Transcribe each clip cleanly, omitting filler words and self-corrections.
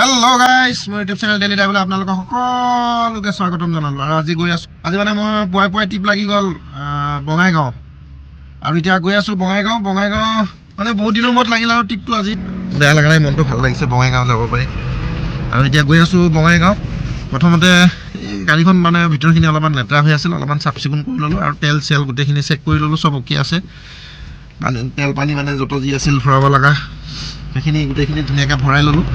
Hello' গাইছ, মোৰ YouTube channel daily ড্ৰাইভলৈ আপোনালোকক সকলোকে স্বাগতম জনালোঁ। আৰু আজি গৈ আছোঁ, আজি মানে মই পুৱাই ট্ৰিপ লাগি গ'ল বঙাইগাঁও। আৰু এতিয়া গৈ আছোঁ বঙাইগাঁও মানে বহুত দিনৰ মূৰত লাগিল আৰু ট্ৰিপটো আজি বেয়া লগা নাই, মনটো ভাল লাগিছে, বঙাইগাঁও যাব পাৰি। আৰু এতিয়া গৈ আছোঁ বঙাইগাঁও। প্ৰথমতে গাড়ীখন মানে ভিতৰখিনি অলপমান লেতেৰা হৈ আছিল, অলপমান চাফ চিকুণ কৰি ল'লোঁ আৰু তেল চেল গোটেইখিনি চেক কৰি ল'লোঁ, চব অ'কে আছে। তেল পানী মানে য'ত যি আছিল ভৰাব লগা সেইখিনি গোটেইখিনি ধুনীয়াকৈ ভৰাই ল'লোঁ।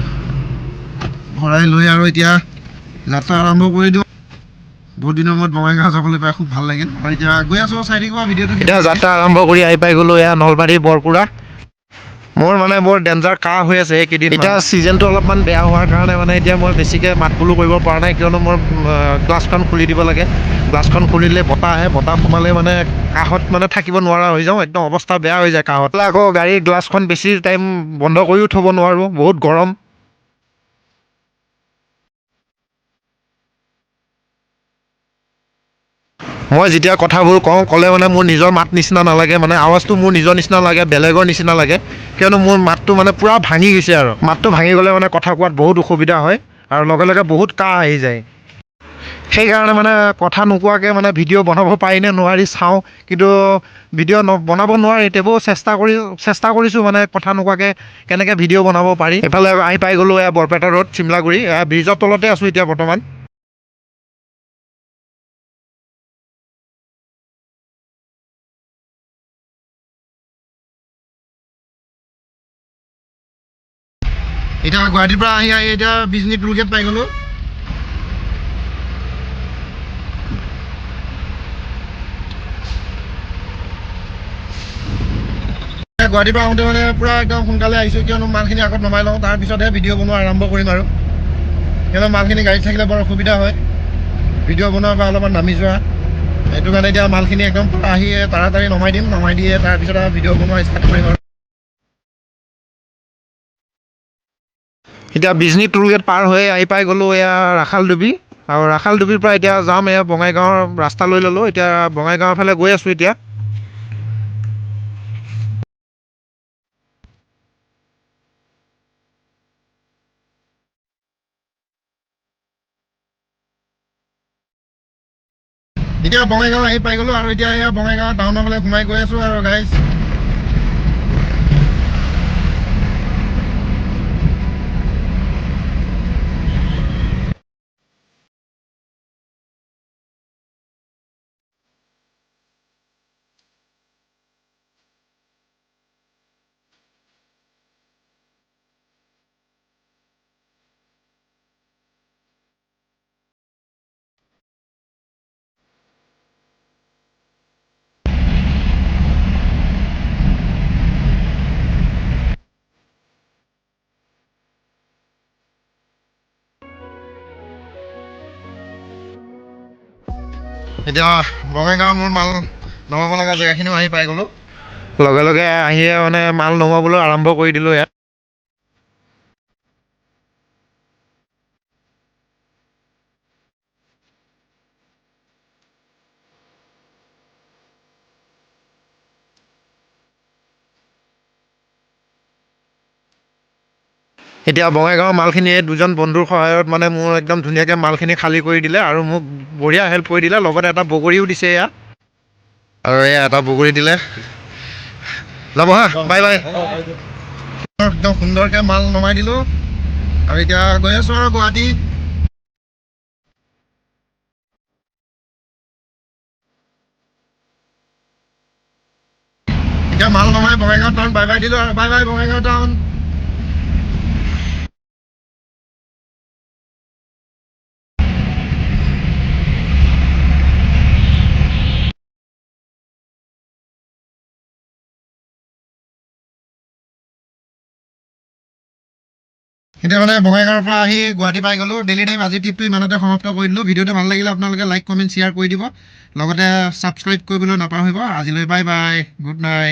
ভৰাই লৈ আৰু এতিয়া যাত্ৰা আৰম্ভ কৰি দিওঁ। বহুত দিনৰ মূৰত বঙাইগাঁও যাবলৈ পাই খুব ভাল লাগিল। আৰু এতিয়া গৈ আছোঁ, চাই থাকিব ভিডিঅ'টো। এতিয়া যাত্ৰা আৰম্ভ কৰি আহি পাই গ'লোঁ এয়া নলবাৰী বৰপুৰা। মোৰ মানে বৰ ডেঞ্জাৰ কাহ হৈ আছে এইকেইদিন। এতিয়া ছিজনটো অলপমান বেয়া হোৱাৰ কাৰণে মানে এতিয়া মই বেছিকৈ মাত বোলো কৰিব পৰা নাই, কিয়নো মোৰ গ্লাছখন খুলি দিব লাগে। গ্লাছখন খুলিলে বতাহ আহে, বতাহ সোমালে মানে কাহত মানে থাকিব নোৱাৰা হৈ যাওঁ, একদম অৱস্থা বেয়া হৈ যায় কাহত। আকৌ গাড়ীৰ গ্লাছখন বেছি টাইম বন্ধ কৰিও থ'ব নোৱাৰোঁ, বহুত গৰম। মই যেতিয়া কথাবোৰ ক'লে মানে মোৰ নিজৰ মাত নিচিনা নালাগে, মানে আৱাজটো মোৰ নিজৰ নিচিনা লাগে, বেলেগৰ নিচিনা লাগে, কিয়নো মোৰ মাতটো মানে পূৰা ভাঙি গৈছে। আৰু মাতটো ভাঙি গ'লে মানে কথা কোৱাত বহুত অসুবিধা হয় আৰু লগে লগে বহুত কাহ আহি যায়। সেইকাৰণে মানে কথা নোকোৱাকৈ মানে ভিডিঅ' বনাব পাৰি নে নোৱাৰি চাওঁ, কিন্তু ভিডিঅ' বনাব নোৱাৰি। তেৱোঁ চেষ্টা কৰিছোঁ মানে কথা নোকোৱাকৈ কেনেকৈ ভিডিঅ' বনাব পাৰি। এইফালে আহি পাই গ'লোঁ এয়া বৰপেটা ৰোড, চিমলাগুৰি, ব্ৰিজৰ তলতে আছোঁ এতিয়া বৰ্তমান। এতিয়া গুৱাহাটীৰ পৰা আহি এতিয়া বিজনী টোল গেট পাই গ'লোঁ। গুৱাহাটীৰ পৰা আহোঁতে মানে পূৰা একদম সোনকালে আহিছোঁ, কিয়নো মালখিনি আগত নমাই লওঁ, তাৰপিছতহে ভিডিঅ' বনোৱা আৰম্ভ কৰিম। আৰু কিয়নো মালখিনি গাড়ীত থাকিলে বৰ অসুবিধা হয় ভিডিঅ' বনোৱাৰ পৰা অলপমান নামি যোৱা। সেইটো কাৰণে এতিয়া মালখিনি একদম আহি তাড়াতাড়ি নমাই দিম, নমাই দিয়ে তাৰপিছত আৰু ভিডিঅ' বনোৱা ষ্টাৰ্ট কৰিম। আৰু এতিয়া বিজনী টোল গেট পাৰ হৈ আহি পাই গ'লোঁ এয়া ৰাখালডুবি। আৰু ৰাখালডুবিৰ পৰা এতিয়া যাম এয়া বঙাইগাঁৱৰ ৰাস্তা লৈ ল'লোঁ। এতিয়া বঙাইগাঁৱৰ ফালে গৈ আছোঁ। এতিয়া বঙাইগাঁও আহি পাই গ'লোঁ। আৰু এতিয়া এয়া বঙাইগাঁও টাউনৰ ফালে সোমাই গৈ আছোঁ আৰু গাইজ। এতিয়া বঙাইগাঁৱত মোৰ মাল নমাব লগা জেগাখিনিও আহি পাই গ'লোঁ। লগে লগে আহিয়ে মানে মাল নমাবলৈ আৰম্ভ কৰি দিলোঁ ইয়াত। এতিয়া বঙাইগাঁৱৰ মালখিনি দুজন বন্ধুৰ সহায়ত মানে মোৰ একদম ধুনীয়াকৈ মালখিনি খালী কৰি দিলে আৰু মোক বঢ়িয়া হেল্প কৰি দিলে। লগতে এটা বগৰীও দিছে এয়া, আৰু এয়া এটা বগৰী দিলে। যাব হা, বাই বাই। একদম সুন্দৰকৈ মাল নমাই দিলোঁ আৰু এতিয়া গৈ আছোঁ আৰু গুৱাহাটী। এতিয়া মাল নমাই বঙাইগাঁও টাউন বাই বাই দিলোঁ আৰু বাই বাই বঙাইগাঁও টাউন। এতিয়া মানে বঙাইগাঁৱৰ পৰা আহি গুৱাহাটী পাই গ'লোঁ। ডেইলি টাইম আজি ট্ৰিপটো ইমানতে সমাপ্ত কৰি দিলোঁ। ভিডিঅ'টো ভাল লাগিলে আপোনালোকে লাইক কমেণ্ট শ্বেয়াৰ কৰি দিব, লগতে ছাবস্ক্ৰাইব কৰিবলৈ নাপাহৰিব। আজিলৈ বাই বাই, গুড নাইট।